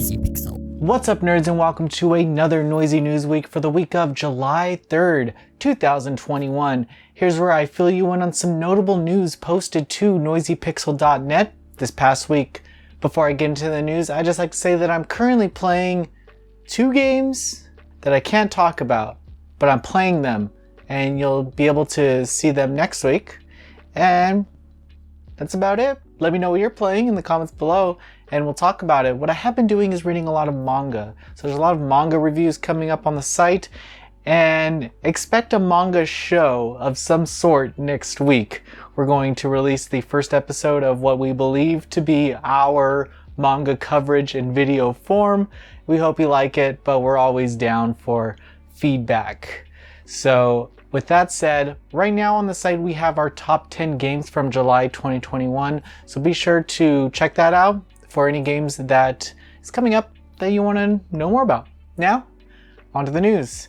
Noisy Pixel. What's up, nerds, and welcome to another Noisy News Week for the week of July 3rd, 2021. Here's where I fill you in on some notable news posted to noisypixel.net this past week. Before I get into the news, I'd just like to say that I'm currently playing two games that I can't talk about, but I'm playing them, and you'll be able to see them next week. And that's about it. Let me know what you're playing in the comments below, and we'll talk about it. What I have been doing is reading a lot of manga. So there's a lot of manga reviews coming up on the site, and expect a manga show of some sort next week. We're going to release the first episode of what we believe to be our manga coverage in video form. We hope you like it, but we're always down for feedback. So with that said, right now on the site we have our top 10 games from July 2021, so be sure to check that out for any games that is coming up that you want to know more about. Now, on to the news.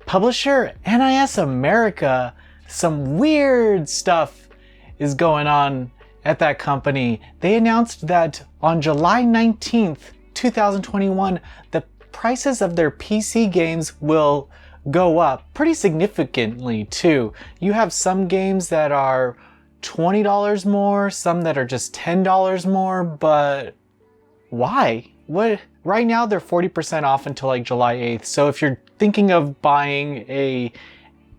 Publisher NIS America, some weird stuff is going on at that company. They announced that on July 19th, 2021, the prices of their PC games will go up pretty significantly too. You have some games that are $20 more, some that are just $10 more, but why? What? Right now they're 40% off until like July 8th. So if you're thinking of buying a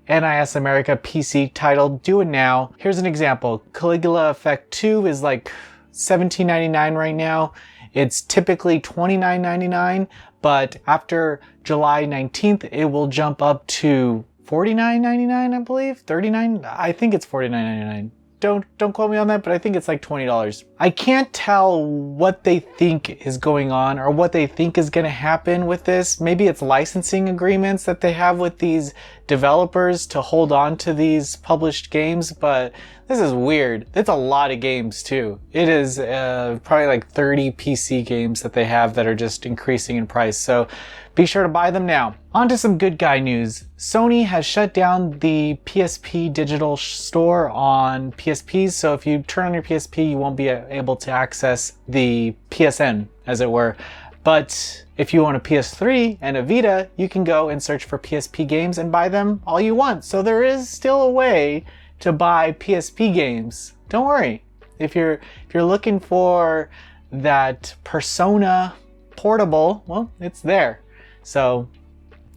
NIS America PC title, do it now. Here's an example. Caligula Effect 2 is like $17.99 right now. It's typically $29.99, but after July 19th, it will jump up to $49.99, I believe. $39? I think it's $49.99. Don't quote me on that, but I think it's like $20. I can't tell what they think is going on or what they think is going to happen with this. Maybe it's licensing agreements that they have with these developers to hold on to these published games, but this is weird. It's a lot of games too. It is probably like 30 PC games that they have that are just increasing in price. So be sure to buy them now. On to some good guy news. Sony has shut down the PSP digital store on PSPs. So if you turn on your PSP, you won't be able to access the PSN, as it were. But if you own a PS3 and a Vita, you can go and search for PSP games and buy them all you want. So there is still a way to buy PSP games. Don't worry. If you're looking for that Persona portable, well, it's there. So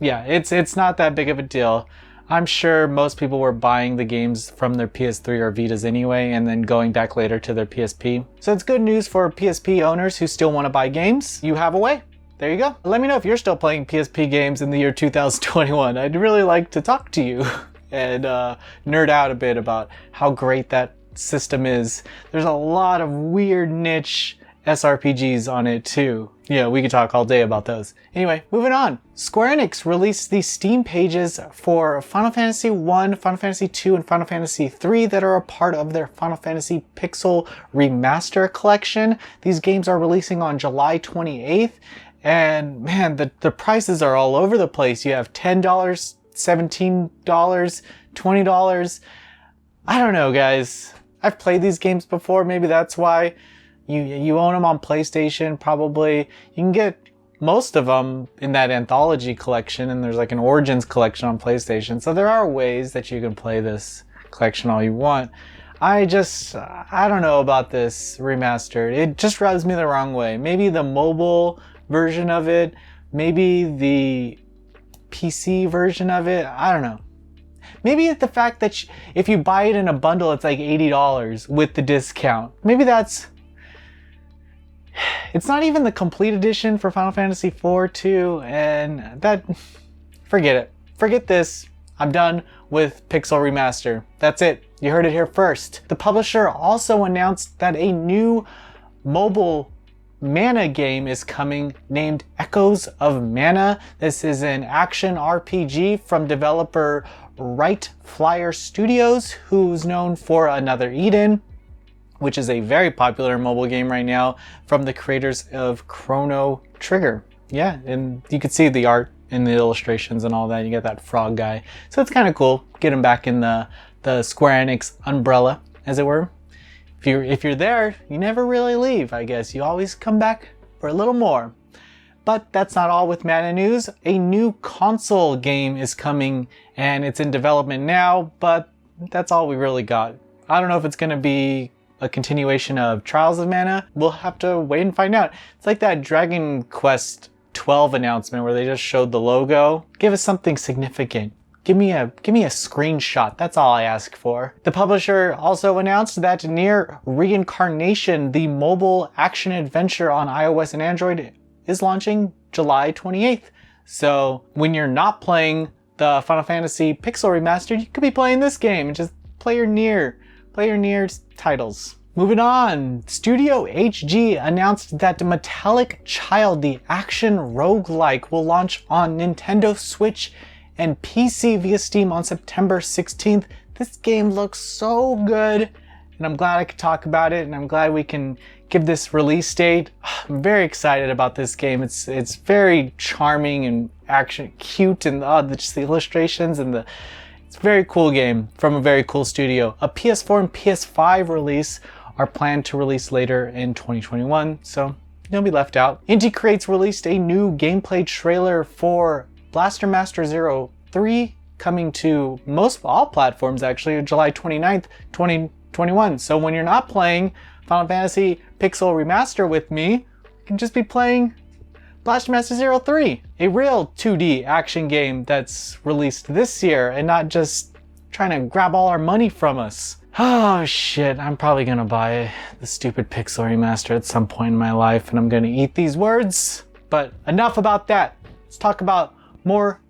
yeah, it's not that big of a deal. I'm sure most people were buying the games from their PS3 or Vitas anyway, and then going back later to their PSP. So it's good news for PSP owners who still want to buy games. You have a way. There you go. Let me know if you're still playing PSP games in the year 2021. I'd really like to talk to you and nerd out a bit about how great that system is. There's a lot of weird niche SRPGs on it too. Yeah, we could talk all day about those. Anyway, moving on. Square Enix released the Steam pages for Final Fantasy 1, Final Fantasy 2, and Final Fantasy 3 that are a part of their Final Fantasy Pixel Remaster collection. These games are releasing on July 28th, and man, the prices are all over the place. You have $10, $17, $20. I don't know, guys. I've played these games before, maybe that's why. You own them on PlayStation, probably. You can get most of them in that anthology collection, and there's like an Origins collection on PlayStation. So there are ways that you can play this collection all you want. I don't know about this remastered. It just rubs me the wrong way. Maybe the mobile version of it, maybe the PC version of it. I don't know. Maybe it's the fact that if you buy it in a bundle, it's like $80 with the discount. Maybe that's... It's not even the complete edition for Final Fantasy IV too, and that... Forget it. Forget this. I'm done with Pixel Remaster. That's it. You heard it here first. The publisher also announced that a new mobile Mana game is coming named Echoes of Mana. This is an action RPG from developer Right Flyer Studios, who's known for Another Eden, which is a very popular mobile game right now, from the creators of Chrono Trigger. Yeah, and you can see the art in the illustrations and all that. You get that frog guy. So it's kind of cool. Get him back in the Square Enix umbrella, as it were. If you're there, you never really leave, I guess. You always come back for a little more. But that's not all with Mana news. A new console game is coming and it's in development now, but that's all we really got. I don't know if it's going to be a continuation of Trials of Mana. We'll have to wait and find out. It's like that Dragon Quest 12 announcement where they just showed the logo. Give us something significant. Give me a screenshot. That's all I ask for. The publisher also announced that NieR Reincarnation, the mobile action adventure on iOS and Android, is launching July 28th. So when you're not playing the Final Fantasy Pixel Remastered, you could be playing this game and just play your NieR titles. Moving on, Studio HG announced that Metallic Child, the action roguelike, will launch on Nintendo Switch and PC via Steam on September 16th. This game looks so good, and I'm glad I could talk about it, and I'm glad we can give this release date. I'm very excited about this game. It's very charming and action cute, and just the illustrations and it's a very cool game from a very cool studio. A PS4 and PS5 release are planned to release later in 2021, so you'll be left out. Indie Crates released a new gameplay trailer for Blaster Master Zero 3, coming to all platforms actually, July 29th, 2021. So when you're not playing Final Fantasy Pixel Remaster with me, you can just be playing Blaster Master Zero 3, a real 2D action game that's released this year and not just trying to grab all our money from us. Oh shit, I'm probably gonna buy the stupid Pixel Remaster at some point in my life, and I'm gonna eat these words. But enough about that. Let's talk about more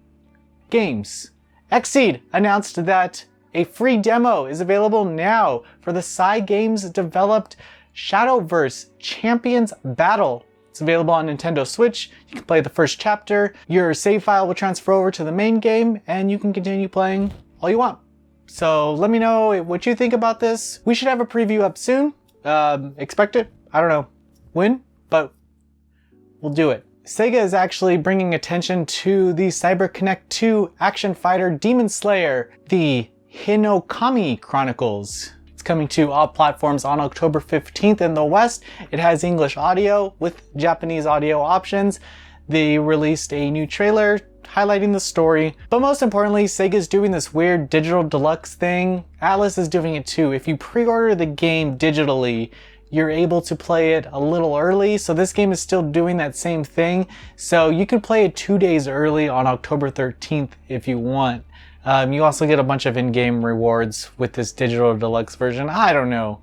games. Xseed announced that a free demo is available now for the Cygames developed Shadowverse Champions Battle. It's available on Nintendo Switch. You can play the first chapter. Your save file will transfer over to the main game, and you can continue playing all you want. So let me know what you think about this. We should have a preview up soon. Expect it. I don't know when, but we'll do it. Sega is actually bringing attention to the CyberConnect 2 action fighter Demon Slayer, the Hinokami Chronicles. It's coming to all platforms on October 15th in the West. It has English audio with Japanese audio options. They released a new trailer highlighting the story. But most importantly, Sega's doing this weird digital deluxe thing. Atlas is doing it too. If you pre-order the game digitally, you're able to play it a little early. So this game is still doing that same thing. So you can play it 2 days early on October 13th if you want. You also get a bunch of in-game rewards with this digital deluxe version. I don't know.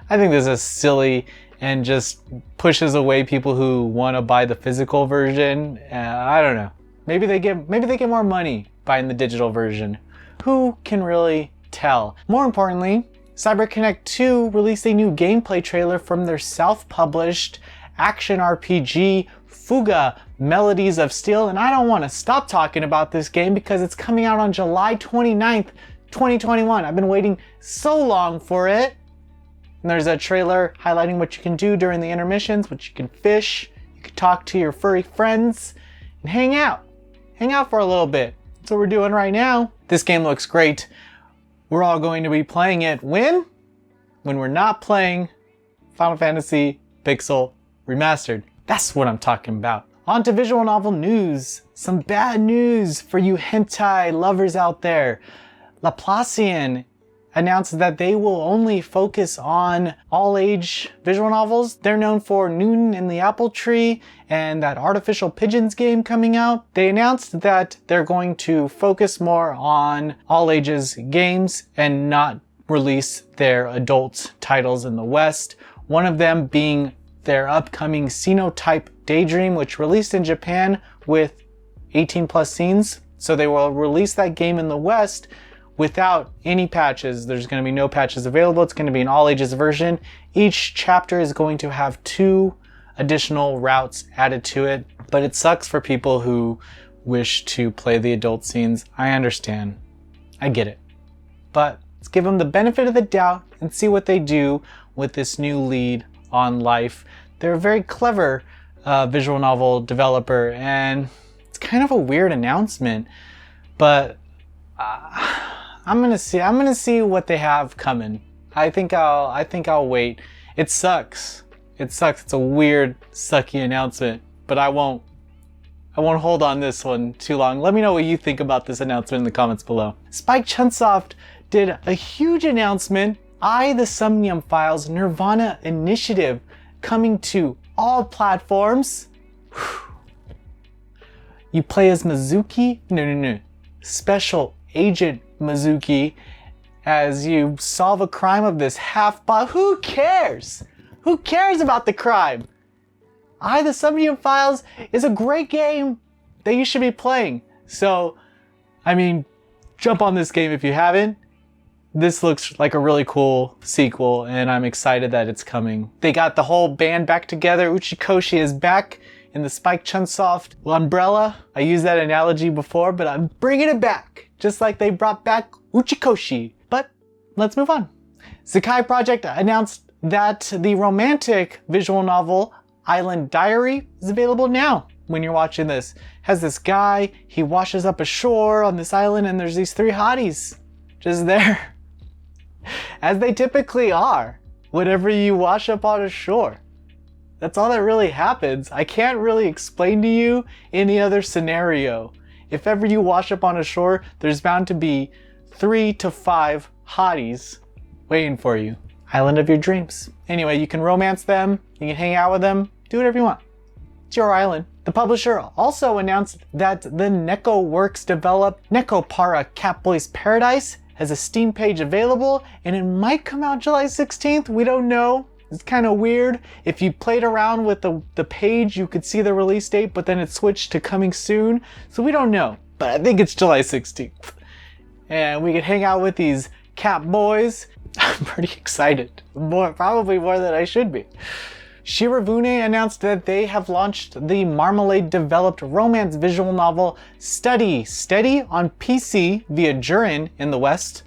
I think this is silly and just pushes away people who want to buy the physical version. I don't know. Maybe they get more money buying the digital version. Who can really tell? More importantly, CyberConnect 2 released a new gameplay trailer from their self-published action RPG Fuga Melodies of Steel, and I don't want to stop talking about this game because it's coming out on July 29th, 2021. I've been waiting so long for it. And there's a trailer highlighting what you can do during the intermissions, what you can fish, you can talk to your furry friends, and hang out. Hang out for a little bit. That's what we're doing right now. This game looks great. We're all going to be playing it when we're not playing Final Fantasy Pixel Remastered. That's what I'm talking about. On to visual novel news. Some bad news for you hentai lovers out there. Laplacian announced that they will only focus on all-age visual novels. They're known for Newton and the Apple Tree and that Artificial Pigeons game coming out. They announced that they're going to focus more on all-ages games and not release their adult titles in the West. One of them being their upcoming Xenotype Daydream, which released in Japan with 18 plus scenes. So they will release that game in the West without any patches. There's going to be no patches available. It's going to be an all ages version. Each chapter is going to have 2 additional routes added to it, but it sucks for people who wish to play the adult scenes. I understand. I get it. But let's give them the benefit of the doubt and see what they do with this new lead on life. They're a very clever visual novel developer, and it's kind of a weird announcement, but I'm gonna see what they have coming. I think I'll wait. It sucks. It's a weird, sucky announcement, but I won't hold on this one too long. Let me know what you think about this announcement in the comments below. Spike Chunsoft did a huge announcement. The Somnium Files Nirvana Initiative coming to all platforms. You play as Mizuki? No. Special Agent Mizuki as you solve a crime of this half-bot. Who cares? Who cares about the crime? The Somnium Files is a great game that you should be playing. So, I mean, jump on this game if you haven't. This looks like a really cool sequel, and I'm excited that it's coming. They got the whole band back together. Uchikoshi is back in the Spike Chunsoft umbrella. I used that analogy before, but I'm bringing it back, just like they brought back Uchikoshi. But let's move on. Sakai Project announced that the romantic visual novel Island Diary is available now. When you're watching this, has this guy, he washes up ashore on this island, and there's these 3 hotties just there. As they typically are, whenever you wash up on a shore. That's all that really happens. I can't really explain to you any other scenario. If ever you wash up on a shore, there's bound to be 3 to 5 hotties waiting for you. Island of your dreams. Anyway, you can romance them, you can hang out with them, do whatever you want. It's your island. The publisher also announced that the Neko Works developed Neko Para Catboy's Paradise has a Steam page available, and it might come out July 16th. We don't know. It's kind of weird. If you played around with the page, you could see the release date, but then it switched to coming soon. So we don't know, but I think it's July 16th. And we could hang out with these cat boys. I'm pretty excited. Probably more than I should be. Shirafune announced that they have launched the Marmalade-developed romance visual novel Steady on PC via Jurin in the West.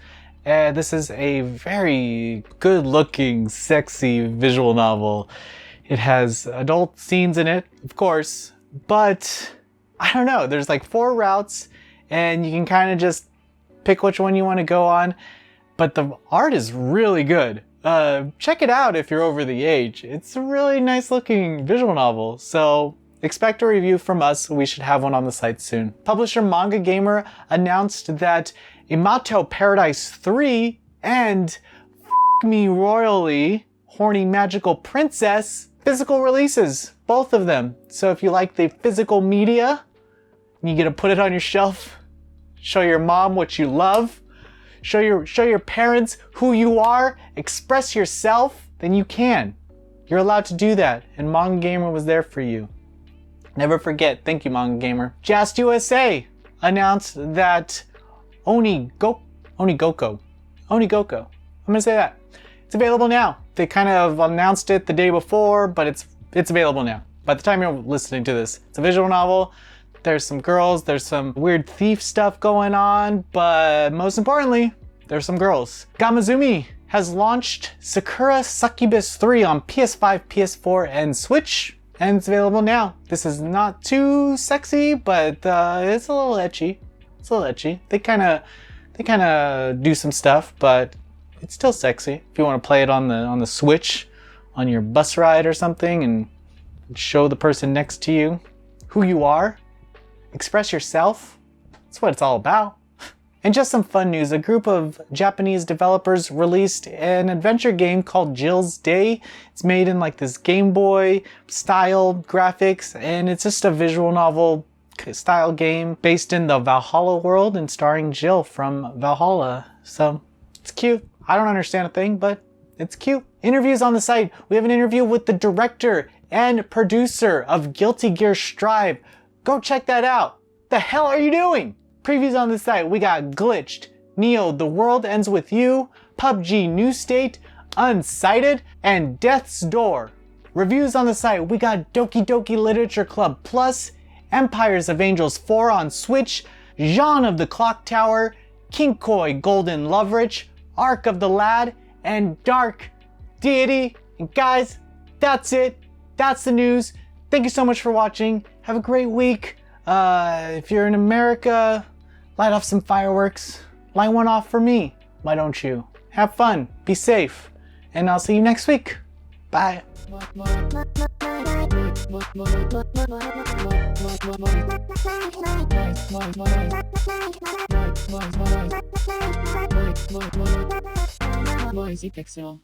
This is a very good-looking, sexy visual novel. It has adult scenes in it, of course, but I don't know. There's like 4 routes, and you can kind of just pick which one you want to go on. But the art is really good. Check it out if you're over the age. It's a really nice looking visual novel. So expect a review from us. We should have one on the site soon. Publisher Manga Gamer announced that Imato Paradise 3 and F Me Royally Horny Magical Princess physical releases. Both of them. So if you like the physical media, you get to put it on your shelf, show your mom what you love, show your parents who you are, express yourself, then you can. You're allowed to do that, and Manga Gamer was there for you. Never forget. Thank you, Manga Gamer. Just USA announced that Onigoko. I'm gonna say that. It's available now. They kind of announced it the day before, but it's available now. By the time you're listening to this, it's a visual novel. There's some girls, there's some weird thief stuff going on, but most importantly, there's some girls. Gamazumi has launched Sakura Succubus 3 on PS5, PS4, and Switch, and it's available now. This is not too sexy, but it's a little ecchi. They kind of do some stuff, but it's still sexy. If you want to play it on the Switch, on your bus ride or something, and show the person next to you who you are. Express yourself. That's what it's all about. And just some fun news. A group of Japanese developers released an adventure game called Jill's Day. It's made in like this Game Boy style graphics, and it's just a visual novel style game based in the Valhalla world and starring Jill from Valhalla. So it's cute. I don't understand a thing, but it's cute. Interviews on the site. We have an interview with the director and producer of Guilty Gear Strive. Go check that out. The hell are you doing? Previews on the site. We got Glitched, Neo, The World Ends With You, PUBG New State, Unsighted, and Death's Door. Reviews on the site. We got Doki Doki Literature Club Plus, Empires of Angels 4 on Switch, Jean of the Clock Tower, Kinkoi Golden Loverich, Ark of the Lad, and Dark Deity. And guys, that's it. That's the news. Thank you so much for watching. Have a great week. If you're in America, light off some fireworks. Light one off for me. Why don't you? Have fun. Be safe. And I'll see you next week. Bye. Noisy Pixel.